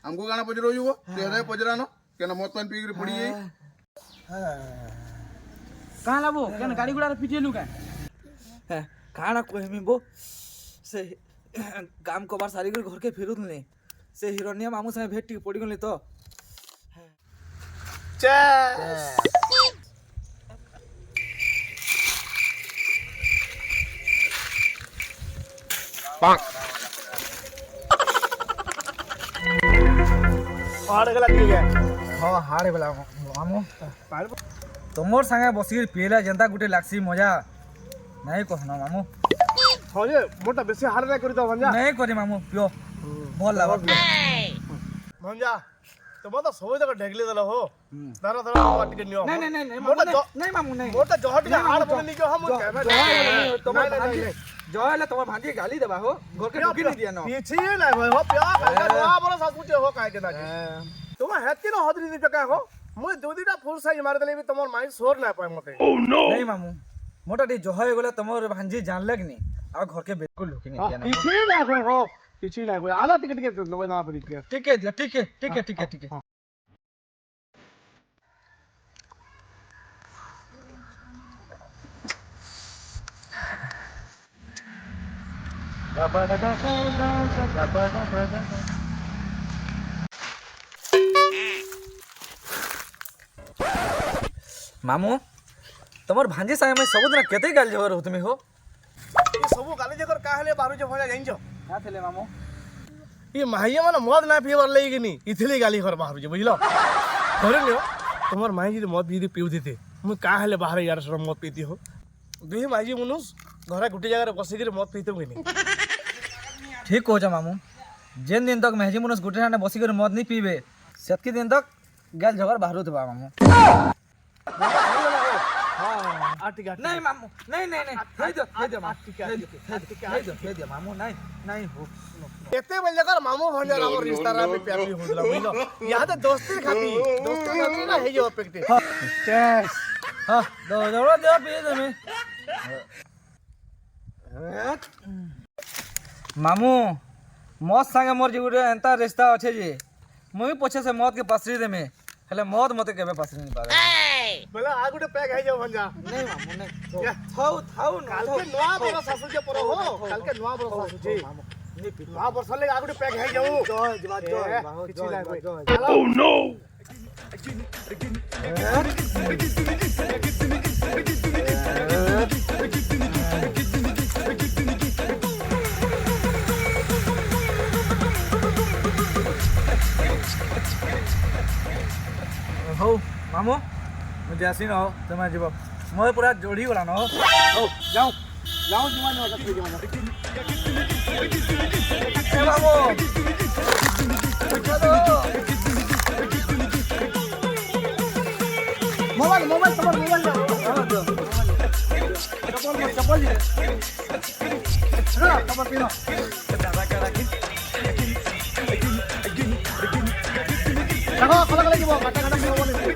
हमको गाना पजरो युवा तेरे पजरानो क्या मत पान पी पड़ी है कहाँ लाबो क्या गाड़ी गुड़ा पिटेलु का खाना कहमी बो से काम कबार सारी घर के फेरुत नहीं से हिरण्य मामू संगे भेट टिक पड़ी गली तो हाड़ गला ठीक है हाँ हाड़े बेला मामू तुमर संगे बसी पिएला जनता गुटे लागसी मजा नहीं कहना मामू हाँ जे मोटा बेसी हाड़ नहीं करी तो भंजा नहीं करी मामू पियो भल लाग भंजा तो बहुत सब जगह ढेगली दल हो दारा दारा बात के नियो नहीं नहीं नहीं मोटा नहीं मामू नहीं मोटा जहट के हाड़ बने नियो हम जय तुम्हार भांजी गाली देबा हो घर के ढुकी नहीं दिया ना पीछे नहीं भाई हो प्या नया बड़ा सब कुछ हो काहे के ना तुम हेती न हदरी दी का हो मुई दुदीटा फुल साइज मार देले भी तमोर माइंड सोर ना पाए मते ओह नो नहीं मामू मोटा डी जहय गले तमोर भांजी जानले कि नहीं आ घर के बिल्कुल ढुकी नहीं दिया ना पीछे ना कोई हो पीछे ना कोई आधा टिकट के लो ना पड़ी ठीक है ठीक है ठीक है ठीक है ठीक है मामू तमर भांजी संगे मैं सबुदिन केते गाल जगर हो तुमी हो ये सब गाली जकर काहले बारू जे भजा जाइन्छ का थेले मामू ये माहिया माने मद ना पीवर लई कि नी इथले गाली घर बाहर जे बुझलो करे लियो तुम्हार माही जी मद पी पिउ देते मु काहले बाहर यार सर मद पीती हो दुई माजी मनुस घर गुटे जगह बसी के मद पीते कि नी ठीक कहछ मामू जेन दिन तक मेहजी मुनस गुटे ठाने बसी कर मद नहीं पीबे सेतकी दिन तक गाल जगर बाहर होतबा मामू नहीं मामू नहीं नहीं नहीं दे दे मामू नहीं नहीं हो एते बल जकर मामू भंजा राम रिश्ता रा पे प्यारी होदला बुझलो यहां तो दोस्ती खाती ना हे जो पेक्टे चेस हां दो पी दे मामू मद संगे मोर जी गुटे एंता रिश्ता अच्छे जे मुई पछे से मद के पासरी दे में हेले मद मते केबे पासरी नहीं पावे बोला आ गुटे पैक है जो भंजा नहीं मामू नहीं थाउ ना काल के नवा बरो सासु के पर हो काल के नवा बरो सासु जी नवा बरस ले आ गुटे पैक है जो ओह नो हो मामू मुझे आसी न हो तुम जीव मैं पूरा जोड़ी गला न हो जाओ जाओ जीवन में सब जीवन ए मामू मोबाइल तुम्हारा मोबाइल जाओ चप्पल जी चप्पल पीनो देखो खला खला की वो काटा काटा की वो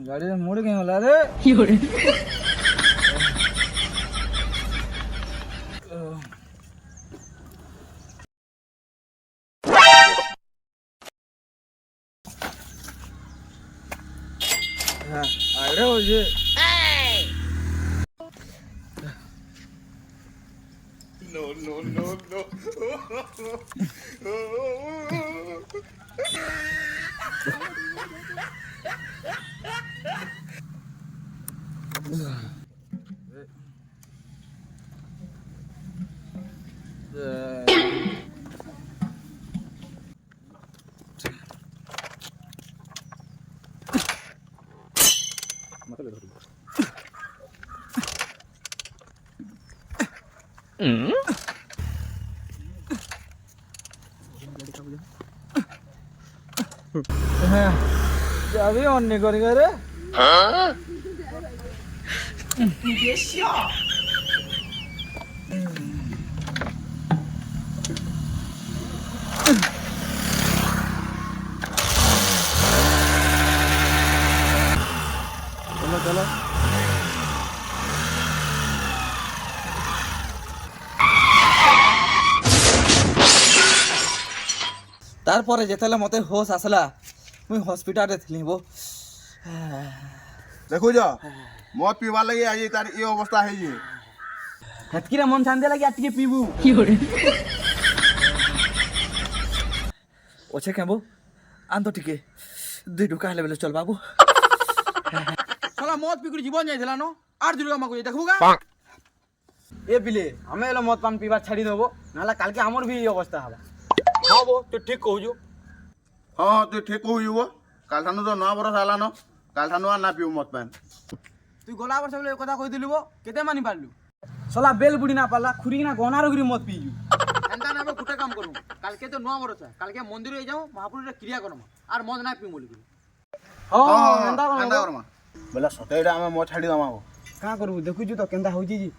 ଗାଡ଼ିରେ ମୋଡ଼ କାଇଁ ହେଲା ରେ ଆଡ଼େ ହଉଛି যাবি অন্য করে রে চলো চলো তারপরে যেতেলে মতে হোশ আসলা মুই হসপিটালে থিলি বো দেখুছ মদ পিবার লাগি আজ তার এই অবস্থা হয়েছে হেতকিরে মন শান্তি লাগি আর টিকে পিবু ওছে কেবো আন তো টিকে দুই ঢুকা হেলে বেলে চল বাবু শালা মদ পিকুরি জীবন যাইছিলা ন আর দুর্গা মাকু দেখবো গা এ বিলে আমি এলো মদ পান পিবার ছাড়ি দেবো নাহলে কালকে আমার বি এই অবস্থা হবে হ্যাঁ বো তুই ঠিক কହୁଛୁ হ্যাঁ তুই ঠিক কହୁଛୁ কালঠানু তো নয়া বরস হেলান কালঠানু আর না পিউ মদ পান তুই গলা বর্ষ বলে কথা কই দিলু কেতে মানি পারলু শালা বেল বুড়ি না পারলা খুরি না গনার গরি মদ পিইছু এন্তা না গুটা কাম করু কালকে তো নয়া বরস কালকে মন্দিরে যাও মহাপুরের ক্রিয়া করম আর মদ না পিউ বলি হ্যাঁ এন্তা করমা বলে সতেইটা আমি মদ ছাড়ি দমা কা করবু দেখুছু তো কেনতা হউছি জি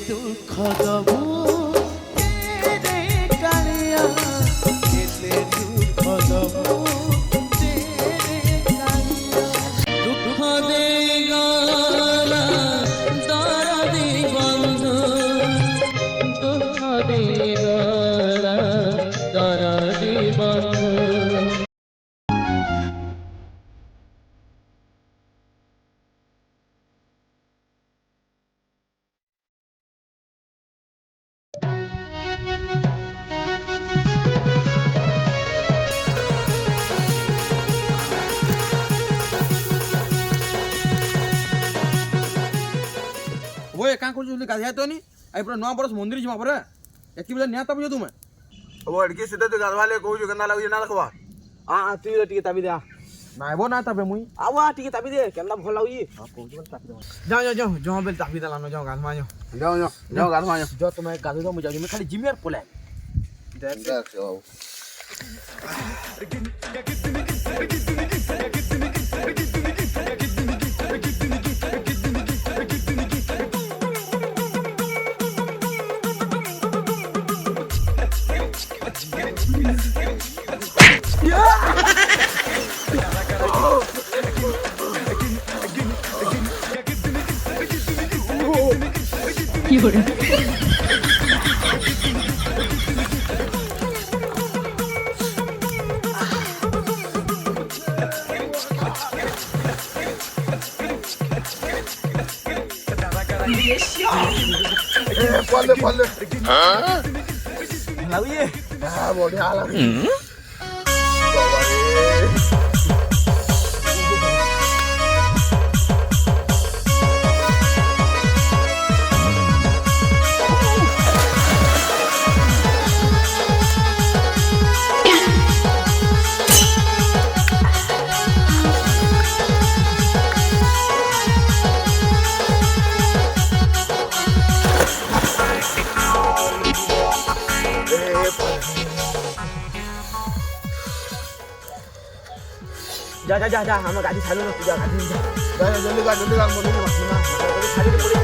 দুঃখ দবু রে কালিয়া কেতে দুঃখ দবু রে কালিয়া দুঃখ দে গলা দরদি বন্ধু দুঃখ দে গলা দরদি বন্ধু ওই কা করছু গাধিয়া তো নি আই পুরা নয়া বরস মন্দির জিমা পরে একি বলে নিয়া তাবু তুমি ও এডকি সিধে তুই গাধবালে কହୁଛୁ কেনতা লাগুছে না দেখবা তুই টিকে তাবি দে নাইবো না তাবে মুই আওয়া টিকে তাবি দে কেনতা ভাল লাগুই কହୁଛୁ বলে তাবি দে যাও যাও যাও যাও বেল তাবি দেলানো যাও গাধমা যাও যাও যাও যাও গাধমা যাও যাও তুমি গাধু দাও মুই যাও তুমি খালি জিমিয়ার পোলে দেখ যাও পালে পালে লাগুই হ্যাঁ বড়িয়া লাগে যা যা যা যা আমার গাড়ি চালু না তুই যা গাড়ি যা যা যা, জলদি কর জলদি কর মনে নেই ছাড়ি পড়ে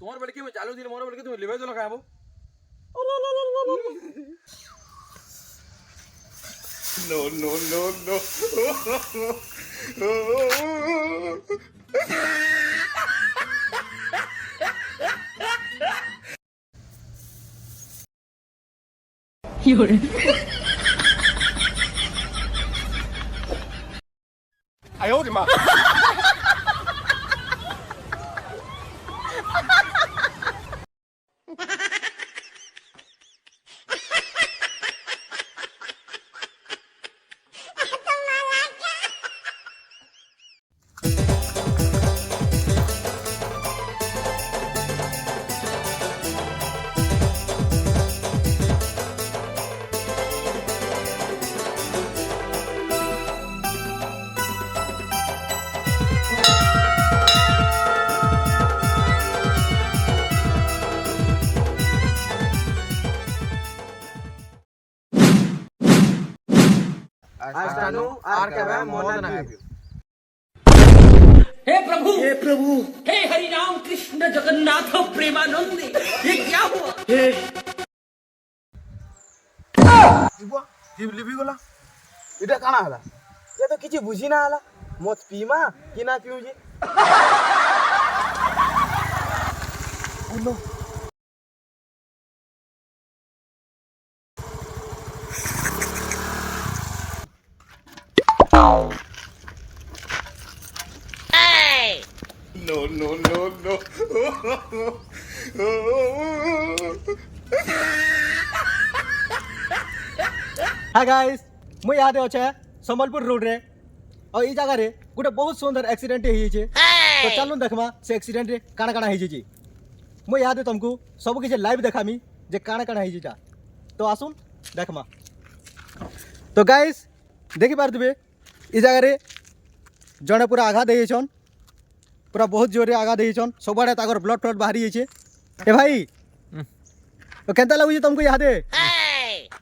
তোমার বলে কি আমি চালু দিলে মোর বলে কি তুমি লিভার জল খাবো আস্তানু আর কেবে মদ না খাবি हे प्रभु हे हरि राम कृष्ण जगन्नाथ प्रेमानंद ये क्या हुआ লিভি গলা এটা কানা হলা এ তো কিছু বুঝি না হলা মদ পিমা কি না পিউ যে हाय गाइस मुझे याद है संबलपुर रोड रे और ई जगह रे गोटे बहुत सुंदर एक्सीडेंट होई छे तो चलू देखमा से एक्सीडेंट रे काना काना होई छे मुझे याद है तुमको सब किछ लाइव देखामी जे काना काना होई छे तो आसुन देखमा तो गाइस देखि पारथिबे ई जगह रे जणे पूरा आघात देइछन पूरा बहुत जोरे आघात देइछन सबआडे ताकर ब्लड फ्लड बाहरी छे ए भाई तो केनता लागु छे तुमको याद है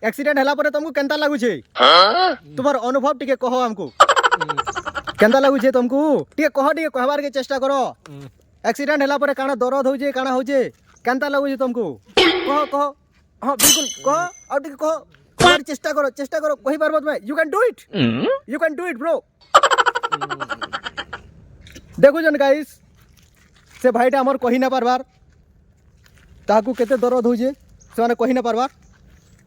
एक्सीडेंट हला पर तुमको केनता लागु छे तुम्हार अनुभव टिके कहो हमको केनता लागु छे तुमको टिके कहबार के चेष्टा करो एक्सीडेंट हला पर काना दर्द हो जे काना हो जे केनता लागु छे तुमको कहो हां बिल्कुल कहो और टिके कहो और चेष्टा करो कहि पारबो तुमे you can do it bro देखो जन गाइस से भाईटा हमर कहि ना पारबार ताकू केते दर्द हो जे से माने कहि ना पारबार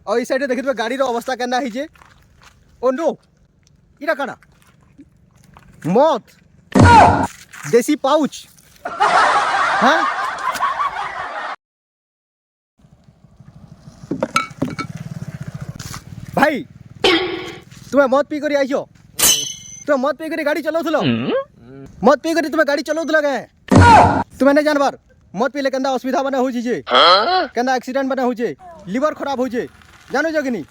और इस साइड देखिए गाड़ी रो अवस्था केना ही जे ओ नो इरा काना मौत देसी पाउच हाँ भाई तुम्हें मौत पी करी आइयो तुम्हें मौत पी करी गाड़ी चलाउथलो मौत पी करी तुम्हें गाड़ी चलाउथलो के तुम्हें नहीं जानबार मौत पीले केंदा असुविधा बना हो जे केंदा एक्सीडेंट बना हो जे लिवर खराब हो जे जानो जो कि नहीं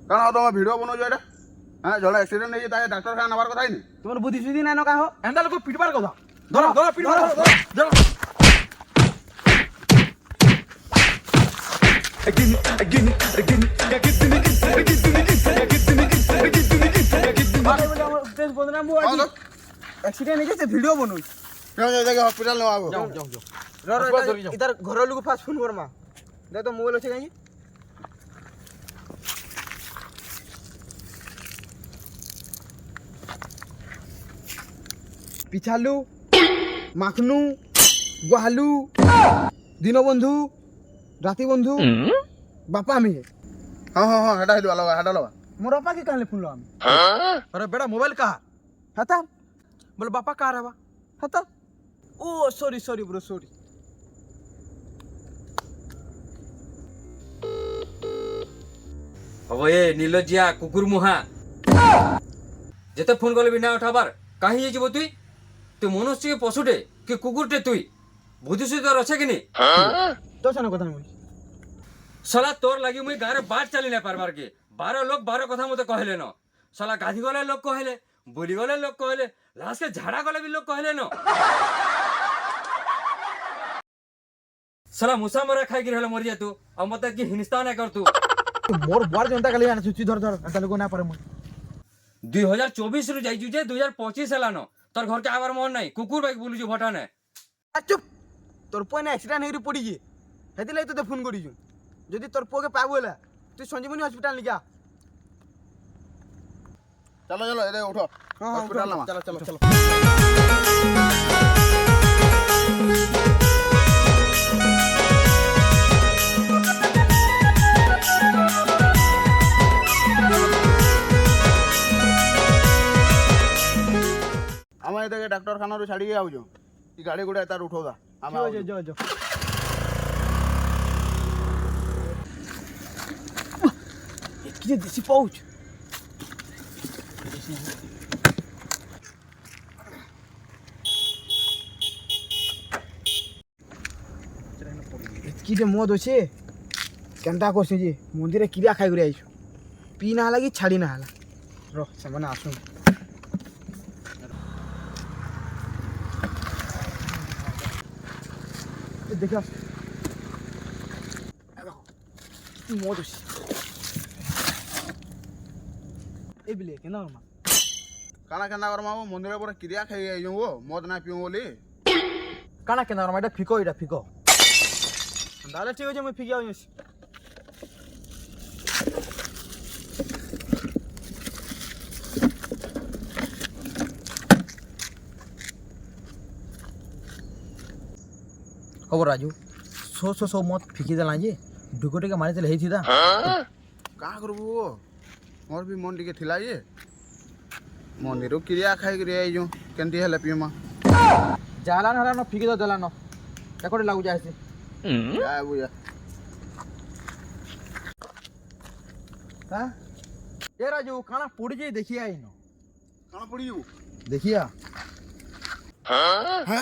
কারণ তোমার ভিডিও বনাও এটা হ্যাঁ জলে অ্যাক্সিডেন্ট হয়েছে তাই ডাক্তারখানা নেবার কথাই নি তোমার বুদ্ধি সুদ্ধি নাই না কাহ এন্ডা লোক পিটবার কথা ধরো ধরো পিটবার ধরো एक्सीडेंट है वीडियो बनोई हॉस्पिटल नेवा आगो जाओ जाओ जाओ इधर घर लोग फास्ट फोन करमा देख तो मोबाइल अच्छे कहीं पिछालू माखनू गुहालू दीनबंधु राती बंधु बापा में हाँ हाँ हाँ हेटा हिलवा लगा हेटा लगा मोर बापा के कहले फोन हम अरे बेटा मोबाइल कहा हता बोले बापा कहा रहा हता ओ सॉरी सॉरी ब्रो सॉरी अब ये नीलजिया कुकुर मुहा যেতে ফোন করলে বি না উঠাবার কাহি যাইব তুই তুই মনুষ্য কি পশুটে কি কুকুরটে তুই বুদ্ধি সুদ্ধি তোর আছে কিনি তোর সামনে কথা বলছি শালা তোর লাগি মুই গাঁরে বাট চালি না পারবার কে 12 লোক 12 কথা মতো কহিলে ন শালা গাধি গলে লোক কহিলে বুলি গলে লোক কহিলে লাস্টে ঝাড়া গলে বি লোক কহিলে ন শালা মুসা মরা খাই গির হলে মরি যা তু আর মতে কি হিনস্তা না কর তু মোর বুয়ার জনতা গালি আনছু তুই ধর এটা লোক না পারে মুই 2024 রু যাইছু যে 2025 হেলান তোর ঘরকে আবার মন নাই কুকুর বাইক বুলুছু ভটানে চুপ তোর পুয়া না অ্যাক্সিডেন্ট হয়ে পড়িছে হেতি লাগি তোতে ফোন করিছু যদি তোর পুয়াকে পাবো হলা তুই সঞ্জীবনী হসপিটাল লিখা চলো চলো এদের উঠো হসপিটাল নামা চলো চলো চলো আমি এদেরকে ডাক্তারখানাରୁ ଛାଡ଼ିକି ଆଉଛୁ ଏ ଗାଡ଼ି ଗୁଡ଼ା ତାର ଉଠଉଥା ଆମେ ଆଉଛୁ। जो जो किती दिसी पाऊच किती मद ଅଛି କେନ୍ତା କରছি ଯେ ମନ୍ଦିରରେ କିରା ଖାଇ କରି ଆଇଛୁ ପି ନା ହେଲା କି ଛାଡ଼ି ନା ହେଲା ର ସେମାନେ ଆସୁନ୍ देखा मद ଅଛି ए बिले केना मा କାଣା କେନ୍ତା କର୍ମା ବୋ ମନ୍ଦିର ପରେ କିରିଆ ଖାଇ ଆଇଛୁ ବୋ ମଦ ନା ପିଉ ବୋଲି काना केना मा এটা ফিকো দাদা ঠিক আছে মই ফিকি আইছি खबर राजू सो मत फिकी देला जे ढुकोटे के मारी देले हेथि दा କାଁ କରିବୁ ବୋ ମୋର ବି ମନ ଟିକେ ଥିଲା ଯେ ମନ୍ଦିରରୁ କିରିଆ ଖାଇକିରି ଆଇଛୁ କେମିତି ହେଲେ ପିଉମା जाला न फिकी दो देला न एकोटे लागू जायसे ଯା ବୁଝା हां ए राजू खाना पुड़ी जे देखिया आइनो କାଣା ପଡ଼ିଯିବୁ देखिया ହଁ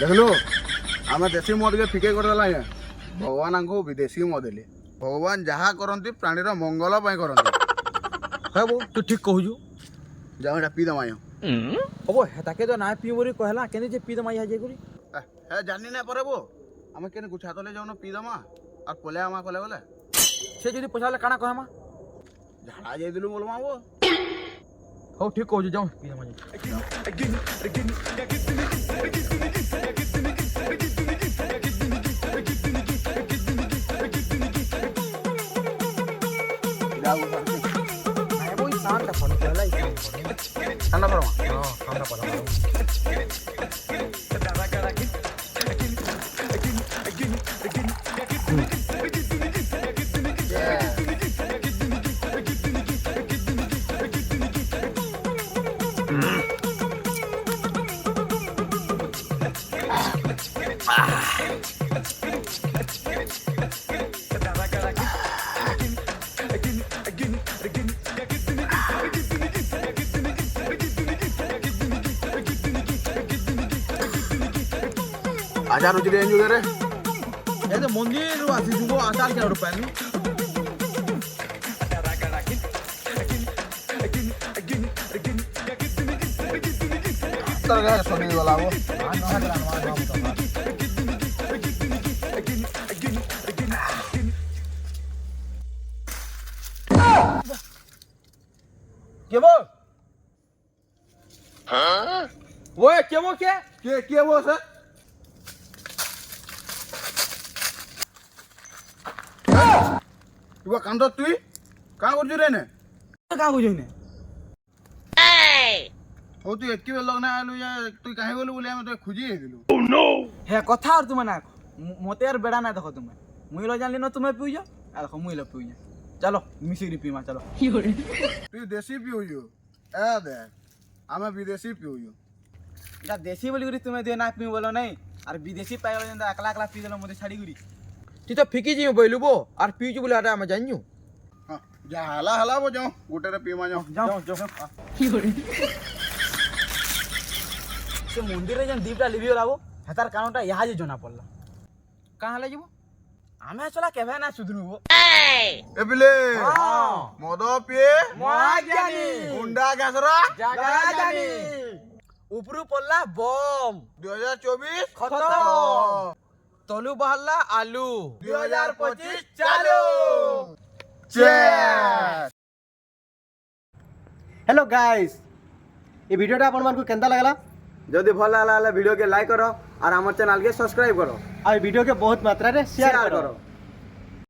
देखलो आम देशी मद के फिके करदेला आज्ञा भगवान आमको विदेशी मद देले भगवान जहाँ करती प्राणीर मंगल करती हे बो तू ठीक कहूजु जाओ एटा पी दमा ओबो हेताके तो ना पी बोरी कहला केने जे पी दमा जे करी हे जानी ना परे बो आम केने गुछा तले जाऊन पी दमा और कोले आमा कोले बोले से जदी पछाले काना कहमा झाड़ा जाई दिलु बोलमा बो हो ठीक कहूजु जाऊ पी दमा जे जाओ आए बोई शांत फोन कहला ठंडा परमा हां ठंडा पड़ा आजा रुचि रेंज रे ए तो मंदिर आसी जुगो आचार के रुपया नी तरगा सोनी वाला वो केबो हां वो केबो के वो सर तुका कांदो तुई का करजु रे ने का हो जइने हो तू एतकी बेल लगना आलु या तू काहे बोलु बोले हम तो खुजी हे दिलु हे कथा और तुम ना मोते यार बेड़ा ना देखो तुम्हें मुई लो जान लेनो तुम्हें पिउ जा आ देखो मुई लो पिउ जा चलो मिसिरी पीमा चलो तू देसी पियो ए दे आमे विदेशी पियो এটা দেশি বলি করি তুমি দিয়ে না পি বলো নাই আর বিদেশি পাইগল যেন একলা একলা পি দেলো মধ্যে ছাড়ি করি তুই তো ফিকি যাই বইলু বো আর পিছু বলে আটা আমি জানিও ହଁ ଯା ହେଲା ହେଲା ବୋ ଯାଅ ଗୋଟେରେ ପିଇମା ଯାଅ যাও যাও সে মন্দিরে যেন দ্বীপটা লিবি লাবো হেতার কারণটা ইহা যে জনা পড়লা কাঁ হলে যাব আমি চলা কেবে না সুধরুবো ଏ ପିଲେ ମଦ ପିଏ মহাজ্ঞানী ଗୁଣ୍ଡା ଘାସରା জাগা জানি উপরু পড়লা বম 2024 খতম তলু বাহারলা আলু 2025 চালু Cheers! हेलो गाइस ये वीडियोटा आपण मानकु केंदा लागला যদি ভালো লাগলে ভিডিওকে লাইক করো আর আমার চ্যানেলকে সাবস্ক্রাইব করো और वीडियो के बहुत मात्रा रे शेयर शेयर करो करो।